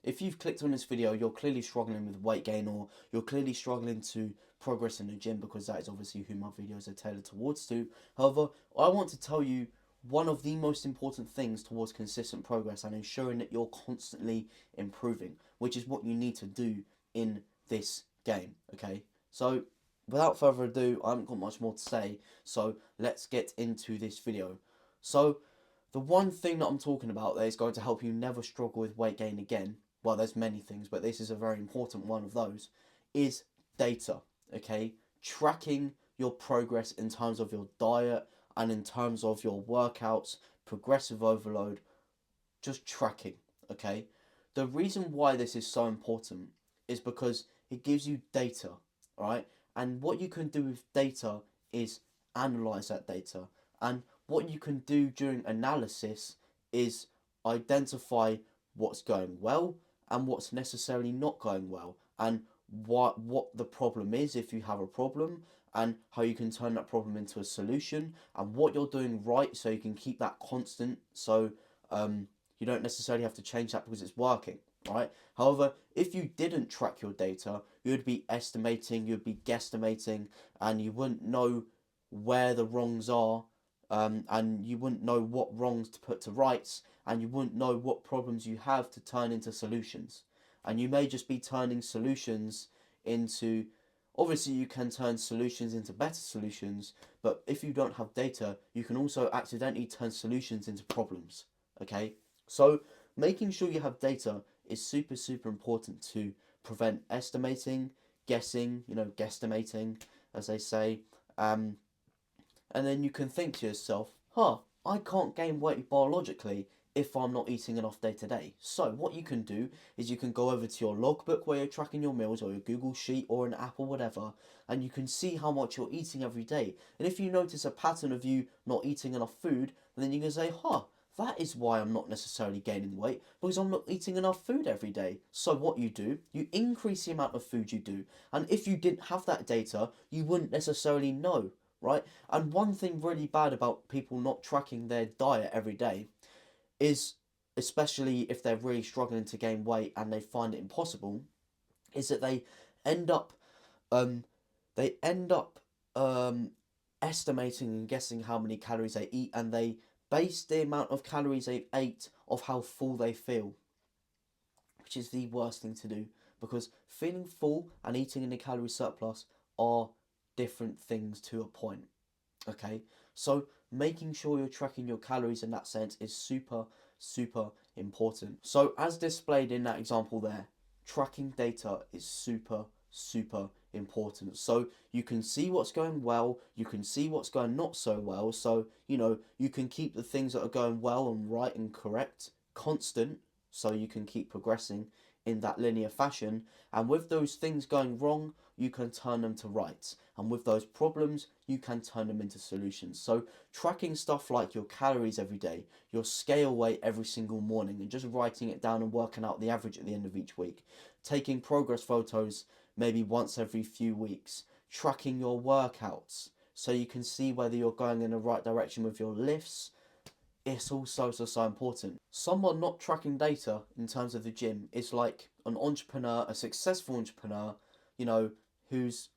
if you've clicked on this video, you're clearly struggling with weight gain, or you're clearly struggling to progress in the gym, because that is obviously who my videos are tailored towards to. However, I want to tell you one of the most important things towards consistent progress and ensuring that you're constantly improving, which is what you need to do in this game, okay? So, without further ado, I haven't got much more to say, so let's get into this video. So, the one thing that I'm talking about that is going to help you never struggle with weight gain again, well, there's many things, but this is a very important one of those, is data, okay? Tracking your progress in terms of your diet and in terms of your workouts, progressive overload, just tracking, okay? The reason why this is so important is because it gives you data, right? And what you can do with data is analyze that data. And what you can do during analysis is identify what's going well and what's necessarily not going well, and what the problem is if you have a problem, and how you can turn that problem into a solution, and what you're doing right so you can keep that constant, so you don't necessarily have to change that because it's working, right? However, if you didn't track your data, you would be estimating, you'd be guesstimating, and you wouldn't know where the wrongs are, and you wouldn't know what wrongs to put to rights, and you wouldn't know what problems you have to turn into solutions. And you may just be turning solutions into, obviously you can turn solutions into better solutions, but if you don't have data, you can also accidentally turn solutions into problems, okay? So making sure you have data is super, super important to prevent estimating, guessing, guesstimating, as they say. And then you can think to yourself, I can't gain weight biologically if I'm not eating enough day to day. So what you can do is you can go over to your logbook where you're tracking your meals, or your Google Sheet or an app or whatever, and you can see how much you're eating every day. And if you notice a pattern of you not eating enough food, then you can say, that is why I'm not necessarily gaining weight, because I'm not eating enough food every day. So what you do, you increase the amount of food you do. And if you didn't have that data, you wouldn't necessarily know, right? And one thing really bad about people not tracking their diet every day is, especially if they're really struggling to gain weight and they find it impossible, is that they end up um they end up estimating and guessing how many calories they eat, and they base the amount of calories they ate off how full they feel, which is the worst thing to do, because feeling full and eating in a calorie surplus are different things to a point, okay? So making sure you're tracking your calories in that sense is super, super important. So as displayed in that example there, tracking data is super, super important. So you can see what's going well, you can see what's going not so well, so you can keep the things that are going well and right and correct constant, so you can keep progressing in that linear fashion. And with those things going wrong, you can turn them to rights, and with those problems you can turn them into solutions. So tracking stuff like your calories every day, your scale weight every single morning, and just writing it down and working out the average at the end of each week, taking progress photos maybe once every few weeks, tracking your workouts so you can see whether you're going in the right direction with your lifts. It's also so important. Someone not tracking data in terms of the gym is like an entrepreneur, a successful entrepreneur, who's,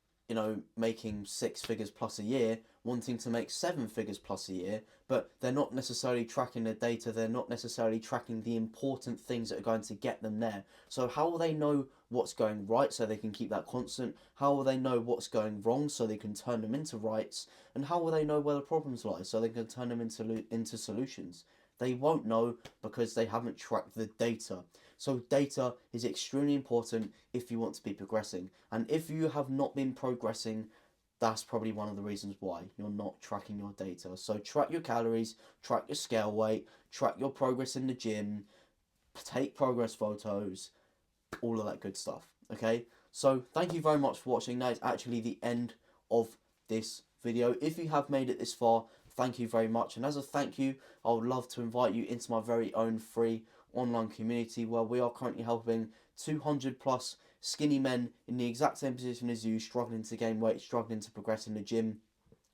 making 6 figures plus a year, wanting to make 7 figures plus a year, but they're not necessarily tracking the data, they're not necessarily tracking the important things that are going to get them there. So how will they know what's going right so they can keep that constant? How will they know what's going wrong so they can turn them into rights? And how will they know where the problems lie so they can turn them into solutions? They won't know because they haven't tracked the data. So data is extremely important if you want to be progressing. And if you have not been progressing, that's probably one of the reasons why you're not tracking your data. So track your calories, track your scale weight, track your progress in the gym, take progress photos, all of that good stuff, okay? So thank you very much for watching. That is actually the end of this video. If you have made it this far, thank you very much. And as a thank you, I would love to invite you into my very own free online community where we are currently helping 200 plus skinny men in the exact same position as you, struggling to gain weight, struggling to progress in the gym,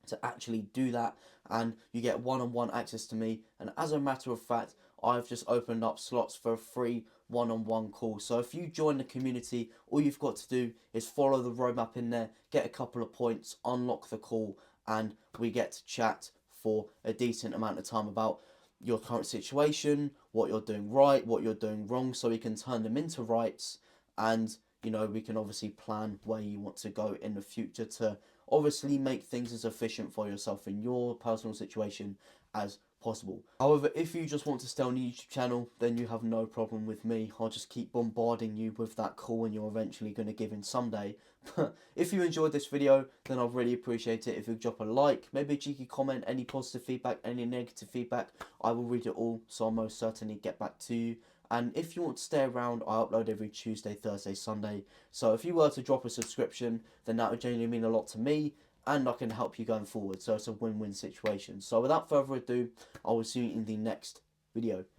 to actually do that. And you get one-on-one access to me, and as a matter of fact, I've just opened up slots for a free one-on-one call. So if you join the community, all you've got to do is follow the roadmap in there, get a couple of points, unlock the call, and we get to chat for a decent amount of time about your current situation, what you're doing right, what you're doing wrong, so we can turn them into rights, and we can obviously plan where you want to go in the future to obviously make things as efficient for yourself in your personal situation as possible. However, if you just want to stay on the YouTube channel, then you have no problem with me. I'll just keep bombarding you with that call and you're eventually going to give in someday. But if you enjoyed this video, then I'd really appreciate it if you drop a like, maybe a cheeky comment, any positive feedback, any negative feedback. I will read it all, so I'll most certainly get back to you. And if you want to stay around, I upload every Tuesday, Thursday, Sunday. So if you were to drop a subscription, then that would genuinely mean a lot to me, and I can help you going forward. So it's a win-win situation. So without further ado, I will see you in the next video.